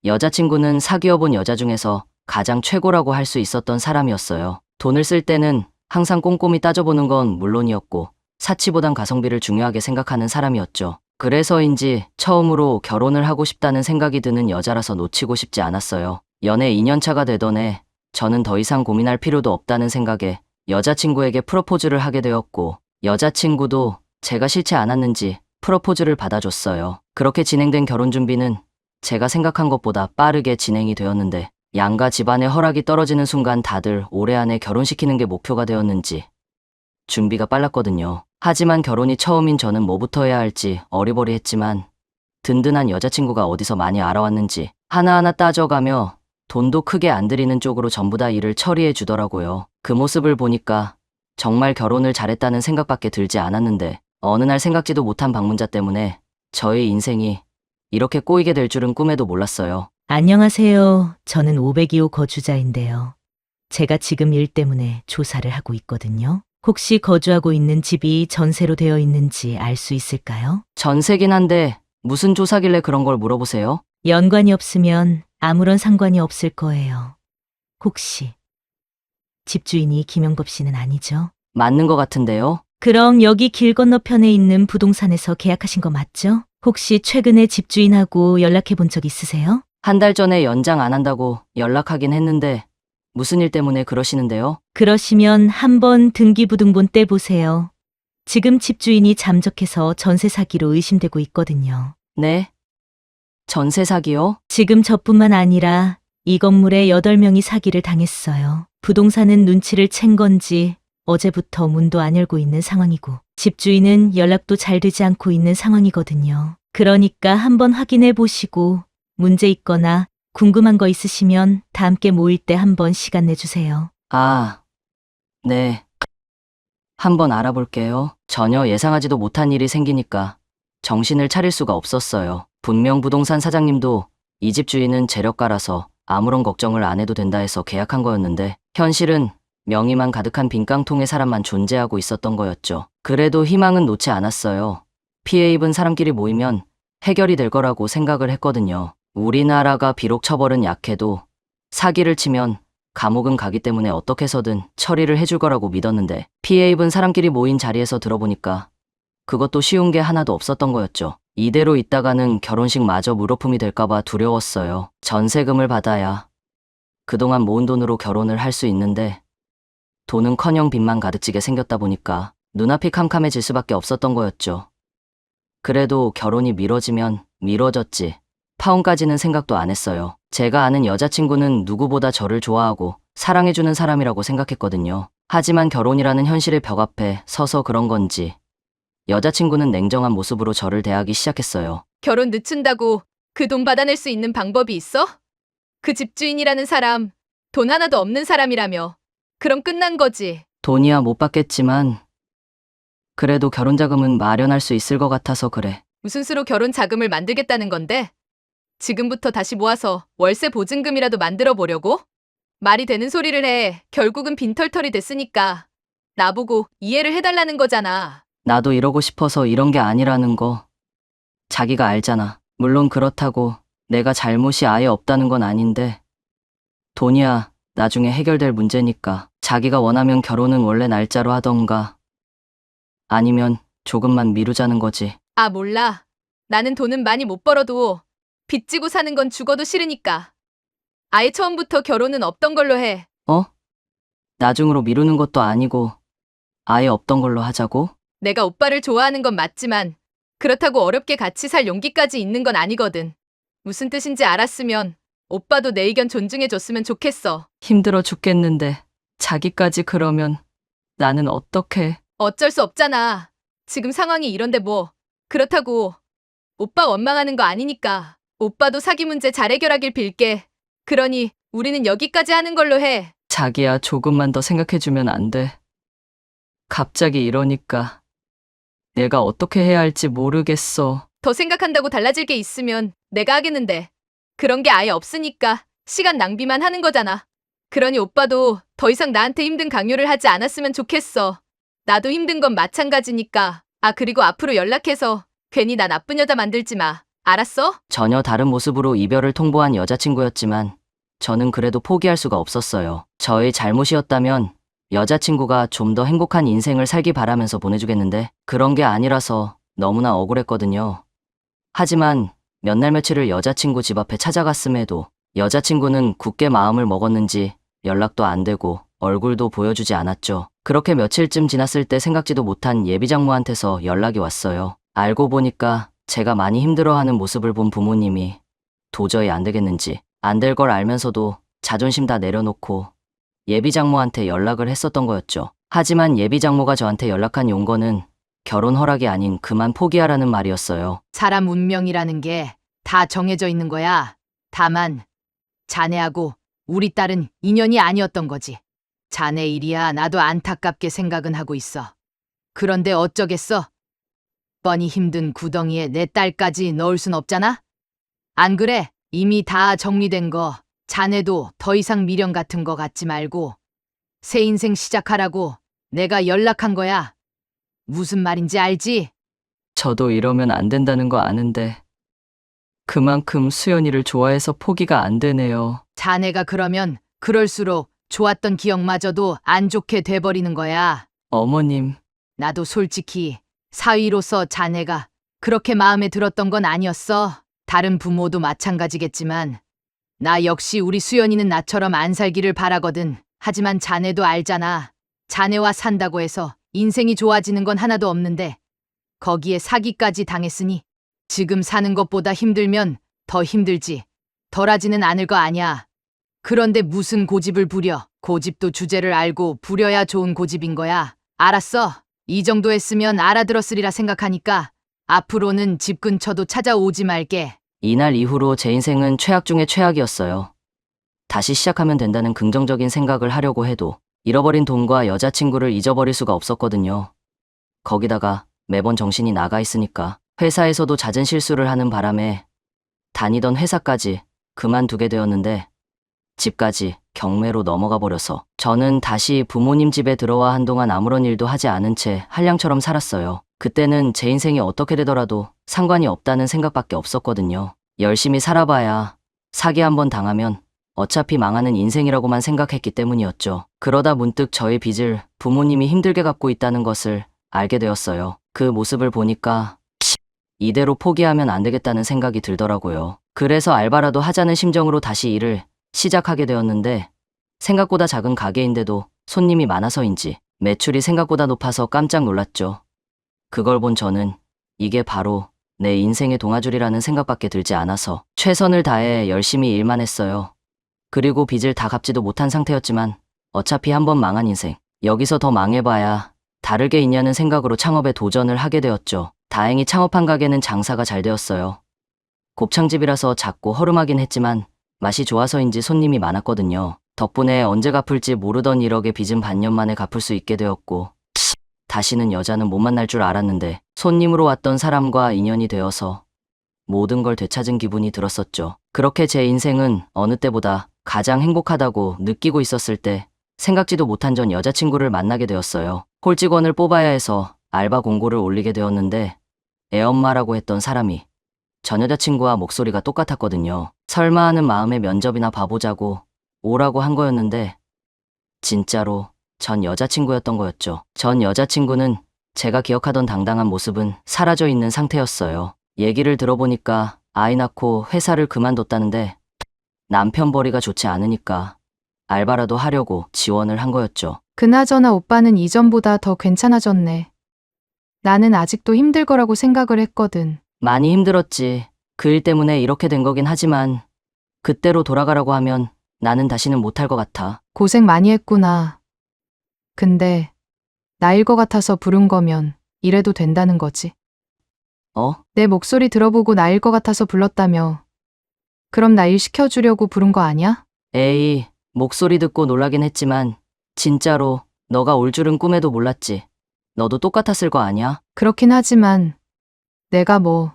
여자친구는 사귀어본 여자 중에서 가장 최고라고 할 수 있었던 사람이었어요. 돈을 쓸 때는 항상 꼼꼼히 따져보는 건 물론이었고 사치보단 가성비를 중요하게 생각하는 사람이었죠. 그래서인지 처음으로 결혼을 하고 싶다는 생각이 드는 여자라서 놓치고 싶지 않았어요. 연애 2년차가 되던 해 저는 더 이상 고민할 필요도 없다는 생각에 여자친구에게 프로포즈를 하게 되었고 여자친구도 제가 싫지 않았는지 프로포즈를 받아줬어요. 그렇게 진행된 결혼 준비는 제가 생각한 것보다 빠르게 진행이 되었는데 양가 집안의 허락이 떨어지는 순간 다들 올해 안에 결혼시키는 게 목표가 되었는지 준비가 빨랐거든요. 하지만 결혼이 처음인 저는 뭐부터 해야 할지 어리버리했지만 든든한 여자친구가 어디서 많이 알아왔는지 하나하나 따져가며 돈도 크게 안 들이는 쪽으로 전부 다 일을 처리해 주더라고요. 그 모습을 보니까 정말 결혼을 잘했다는 생각밖에 들지 않았는데 어느 날 생각지도 못한 방문자 때문에 저의 인생이 이렇게 꼬이게 될 줄은 꿈에도 몰랐어요. 안녕하세요. 저는 502호 거주자인데요. 제가 지금 일 때문에 조사를 하고 있거든요. 혹시 거주하고 있는 집이 전세로 되어 있는지 알 수 있을까요? 전세긴 한데 무슨 조사길래 그런 걸 물어보세요? 연관이 없으면 아무런 상관이 없을 거예요. 혹시 집주인이 김영겁 씨는 아니죠? 맞는 것 같은데요? 그럼 여기 길 건너편에 있는 부동산에서 계약하신 거 맞죠? 혹시 최근에 집주인하고 연락해 본 적 있으세요? 한 달 전에 연장 안 한다고 연락하긴 했는데 무슨 일 때문에 그러시는데요? 그러시면 한번 등기부등본 떼보세요. 지금 집주인이 잠적해서 전세 사기로 의심되고 있거든요. 네? 전세 사기요? 지금 저뿐만 아니라 이 건물에 8명이 사기를 당했어요. 부동산은 눈치를 챈 건지 어제부터 문도 안 열고 있는 상황이고 집주인은 연락도 잘 되지 않고 있는 상황이거든요. 그러니까 한번 확인해 보시고 문제 있거나 궁금한 거 있으시면 다 함께 모일 때 한번 시간 내주세요. 아, 네. 한번 알아볼게요. 전혀 예상하지도 못한 일이 생기니까 정신을 차릴 수가 없었어요. 분명 부동산 사장님도 이 집 주인은 재력가라서 아무런 걱정을 안 해도 된다 해서 계약한 거였는데 현실은 명의만 가득한 빈깡통의 사람만 존재하고 있었던 거였죠. 그래도 희망은 놓지 않았어요. 피해 입은 사람끼리 모이면 해결이 될 거라고 생각을 했거든요. 우리나라가 비록 처벌은 약해도 사기를 치면 감옥은 가기 때문에 어떻게 해서든 처리를 해줄 거라고 믿었는데 피해 입은 사람끼리 모인 자리에서 들어보니까 그것도 쉬운 게 하나도 없었던 거였죠. 이대로 있다가는 결혼식 마저 물어품이 될까봐 두려웠어요. 전세금을 받아야 그동안 모은 돈으로 결혼을 할 수 있는데 돈은커녕 빚만 가득 지게 생겼다 보니까 눈앞이 캄캄해질 수밖에 없었던 거였죠. 그래도 결혼이 미뤄지면 미뤄졌지. 파혼까지는 생각도 안 했어요. 제가 아는 여자친구는 누구보다 저를 좋아하고 사랑해주는 사람이라고 생각했거든요. 하지만 결혼이라는 현실의 벽 앞에 서서 그런 건지 여자친구는 냉정한 모습으로 저를 대하기 시작했어요. 결혼 늦춘다고 그 돈 받아낼 수 있는 방법이 있어? 그 집주인이라는 사람, 돈 하나도 없는 사람이라며. 그럼 끝난 거지. 돈이야 못 받겠지만 그래도 결혼자금은 마련할 수 있을 것 같아서 그래. 무슨 수로 결혼 자금을 만들겠다는 건데? 지금부터 다시 모아서 월세 보증금이라도 만들어 보려고? 말이 되는 소리를 해. 결국은 빈털털이 됐으니까. 나보고 이해를 해달라는 거잖아. 나도 이러고 싶어서 이런 게 아니라는 거 자기가 알잖아. 물론 그렇다고 내가 잘못이 아예 없다는 건 아닌데 돈이야 나중에 해결될 문제니까 자기가 원하면 결혼은 원래 날짜로 하던가 아니면 조금만 미루자는 거지. 아, 몰라. 나는 돈은 많이 못 벌어도 빚 지고 사는 건 죽어도 싫으니까. 아예 처음부터 결혼은 없던 걸로 해. 어? 나중으로 미루는 것도 아니고 아예 없던 걸로 하자고? 내가 오빠를 좋아하는 건 맞지만 그렇다고 어렵게 같이 살 용기까지 있는 건 아니거든. 무슨 뜻인지 알았으면 오빠도 내 의견 존중해줬으면 좋겠어. 힘들어 죽겠는데 자기까지 그러면 나는 어떡해. 어쩔 수 없잖아. 지금 상황이 이런데 뭐. 그렇다고 오빠 원망하는 거 아니니까. 오빠도 사기 문제 잘 해결하길 빌게. 그러니 우리는 여기까지 하는 걸로 해. 자기야 조금만 더 생각해주면 안 돼. 갑자기 이러니까 내가 어떻게 해야 할지 모르겠어. 더 생각한다고 달라질 게 있으면 내가 하겠는데. 그런 게 아예 없으니까 시간 낭비만 하는 거잖아. 그러니 오빠도 더 이상 나한테 힘든 강요를 하지 않았으면 좋겠어. 나도 힘든 건 마찬가지니까. 아, 그리고 앞으로 연락해서 괜히 나 나쁜 여자 만들지 마. 알았어? 전혀 다른 모습으로 이별을 통보한 여자친구였지만 저는 그래도 포기할 수가 없었어요. 저의 잘못이었다면 여자친구가 좀 더 행복한 인생을 살기 바라면서 보내주겠는데 그런 게 아니라서 너무나 억울했거든요. 하지만 몇 날 며칠을 여자친구 집 앞에 찾아갔음에도 여자친구는 굳게 마음을 먹었는지 연락도 안 되고 얼굴도 보여주지 않았죠. 그렇게 며칠쯤 지났을 때 생각지도 못한 예비장모한테서 연락이 왔어요. 알고 보니까 제가 많이 힘들어하는 모습을 본 부모님이 도저히 안 되겠는지 안 될 걸 알면서도 자존심 다 내려놓고 예비장모한테 연락을 했었던 거였죠. 하지만 예비장모가 저한테 연락한 용건은 결혼 허락이 아닌 그만 포기하라는 말이었어요. 사람 운명이라는 게 다 정해져 있는 거야. 다만 자네하고 우리 딸은 인연이 아니었던 거지. 자네 일이야 나도 안타깝게 생각은 하고 있어. 그런데 어쩌겠어? 뻔히 힘든 구덩이에 내 딸까지 넣을 순 없잖아? 안 그래? 이미 다 정리된 거 자네도 더 이상 미련 같은 거 갖지 말고 새 인생 시작하라고 내가 연락한 거야. 무슨 말인지 알지? 저도 이러면 안 된다는 거 아는데 그만큼 수연이를 좋아해서 포기가 안 되네요. 자네가 그러면 그럴수록 좋았던 기억마저도 안 좋게 돼버리는 거야. 어머님, 나도 솔직히 사위로서 자네가 그렇게 마음에 들었던 건 아니었어. 다른 부모도 마찬가지겠지만 나 역시 우리 수연이는 나처럼 안 살기를 바라거든. 하지만 자네도 알잖아. 자네와 산다고 해서 인생이 좋아지는 건 하나도 없는데 거기에 사기까지 당했으니 지금 사는 것보다 힘들면 더 힘들지. 덜하지는 않을 거 아냐. 그런데 무슨 고집을 부려. 고집도 주제를 알고 부려야 좋은 고집인 거야. 알았어. 이 정도 했으면 알아들었으리라 생각하니까 앞으로는 집 근처도 찾아오지 말게. 이날 이후로 제 인생은 최악 중에 최악이었어요. 다시 시작하면 된다는 긍정적인 생각을 하려고 해도 잃어버린 돈과 여자친구를 잊어버릴 수가 없었거든요. 거기다가 매번 정신이 나가 있으니까 회사에서도 잦은 실수를 하는 바람에 다니던 회사까지 그만두게 되었는데 집까지 경매로 넘어가 버려서 저는 다시 부모님 집에 들어와 한동안 아무런 일도 하지 않은 채 한량처럼 살았어요. 그때는 제 인생이 어떻게 되더라도 상관이 없다는 생각밖에 없었거든요. 열심히 살아봐야 사기 한번 당하면 어차피 망하는 인생이라고만 생각했기 때문이었죠. 그러다 문득 저의 빚을 부모님이 힘들게 갚고 있다는 것을 알게 되었어요. 그 모습을 보니까 이대로 포기하면 안 되겠다는 생각이 들더라고요. 그래서 알바라도 하자는 심정으로 다시 일을 시작하게 되었는데 생각보다 작은 가게인데도 손님이 많아서인지 매출이 생각보다 높아서 깜짝 놀랐죠. 그걸 본 저는 이게 바로 내 인생의 동아줄이라는 생각밖에 들지 않아서 최선을 다해 열심히 일만 했어요. 그리고 빚을 다 갚지도 못한 상태였지만 어차피 한번 망한 인생, 여기서 더 망해봐야 다르게 있냐는 생각으로 창업에 도전을 하게 되었죠. 다행히 창업한 가게는 장사가 잘 되었어요. 곱창집이라서 작고 허름하긴 했지만 맛이 좋아서인지 손님이 많았거든요. 덕분에 언제 갚을지 모르던 1억의 빚은 반년 만에 갚을 수 있게 되었고 다시는 여자는 못 만날 줄 알았는데 손님으로 왔던 사람과 인연이 되어서 모든 걸 되찾은 기분이 들었었죠. 그렇게 제 인생은 어느 때보다 가장 행복하다고 느끼고 있었을 때 생각지도 못한 전 여자친구를 만나게 되었어요. 홀직원을 뽑아야 해서 알바 공고를 올리게 되었는데 애엄마라고 했던 사람이 전 여자친구와 목소리가 똑같았거든요. 설마 하는 마음에 면접이나 봐보자고 오라고 한 거였는데 진짜로 전 여자친구였던 거였죠. 전 여자친구는 제가 기억하던 당당한 모습은 사라져 있는 상태였어요. 얘기를 들어보니까 아이 낳고 회사를 그만뒀다는데 남편 벌이가 좋지 않으니까 알바라도 하려고 지원을 한 거였죠. 그나저나 오빠는 이전보다 더 괜찮아졌네. 나는 아직도 힘들 거라고 생각을 했거든. 많이 힘들었지. 그 일 때문에 이렇게 된 거긴 하지만 그때로 돌아가라고 하면 나는 다시는 못할 것 같아. 고생 많이 했구나. 근데 나일 것 같아서 부른 거면 이래도 된다는 거지. 어? 내 목소리 들어보고 나일 것 같아서 불렀다며. 그럼 나 일 시켜주려고 부른 거 아니야? 에이, 목소리 듣고 놀라긴 했지만 진짜로 너가 올 줄은 꿈에도 몰랐지. 너도 똑같았을 거 아니야? 그렇긴 하지만 내가 뭐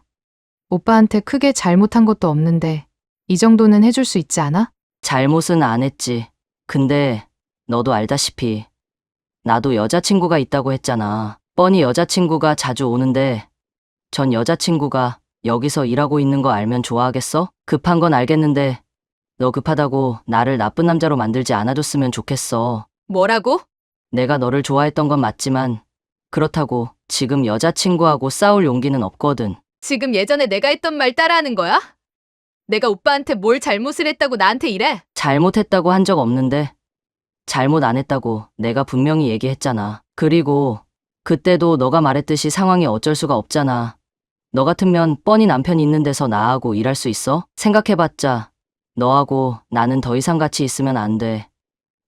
오빠한테 크게 잘못한 것도 없는데 이 정도는 해줄 수 있지 않아? 잘못은 안 했지. 근데 너도 알다시피 나도 여자친구가 있다고 했잖아. 뻔히 여자친구가 자주 오는데 전 여자친구가 여기서 일하고 있는 거 알면 좋아하겠어? 급한 건 알겠는데 너 급하다고 나를 나쁜 남자로 만들지 않아줬으면 좋겠어. 뭐라고? 내가 너를 좋아했던 건 맞지만 그렇다고 지금 여자친구하고 싸울 용기는 없거든. 지금 예전에 내가 했던 말 따라하는 거야? 내가 오빠한테 뭘 잘못을 했다고 나한테 이래? 잘못했다고 한 적 없는데 잘못 안 했다고 내가 분명히 얘기했잖아. 그리고 그때도 너가 말했듯이 상황이 어쩔 수가 없잖아. 너 같으면 뻔히 남편이 있는 데서 나하고 일할 수 있어? 생각해봤자 너하고 나는 더 이상 같이 있으면 안 돼.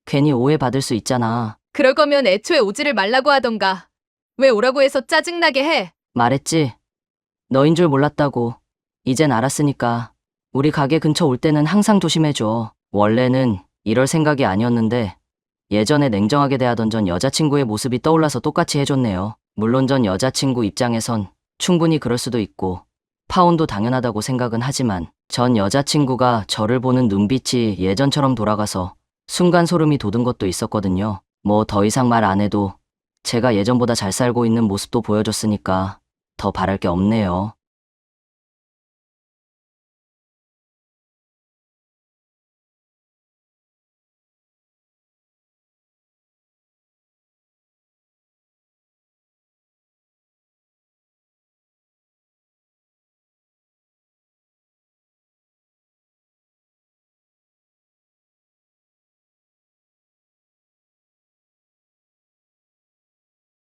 괜히 오해받을 수 있잖아. 그럴 거면 애초에 오지를 말라고 하던가. 왜 오라고 해서 짜증나게 해? 말했지? 너인 줄 몰랐다고. 이젠 알았으니까 우리 가게 근처 올 때는 항상 조심해줘. 원래는 이럴 생각이 아니었는데 예전에 냉정하게 대하던 전 여자친구의 모습이 떠올라서 똑같이 해줬네요. 물론 전 여자친구 입장에선 충분히 그럴 수도 있고 파혼도 당연하다고 생각은 하지만 전 여자친구가 저를 보는 눈빛이 예전처럼 돌아가서 순간 소름이 돋은 것도 있었거든요. 뭐 더 이상 말 안 해도 제가 예전보다 잘 살고 있는 모습도 보여줬으니까 더 바랄 게 없네요.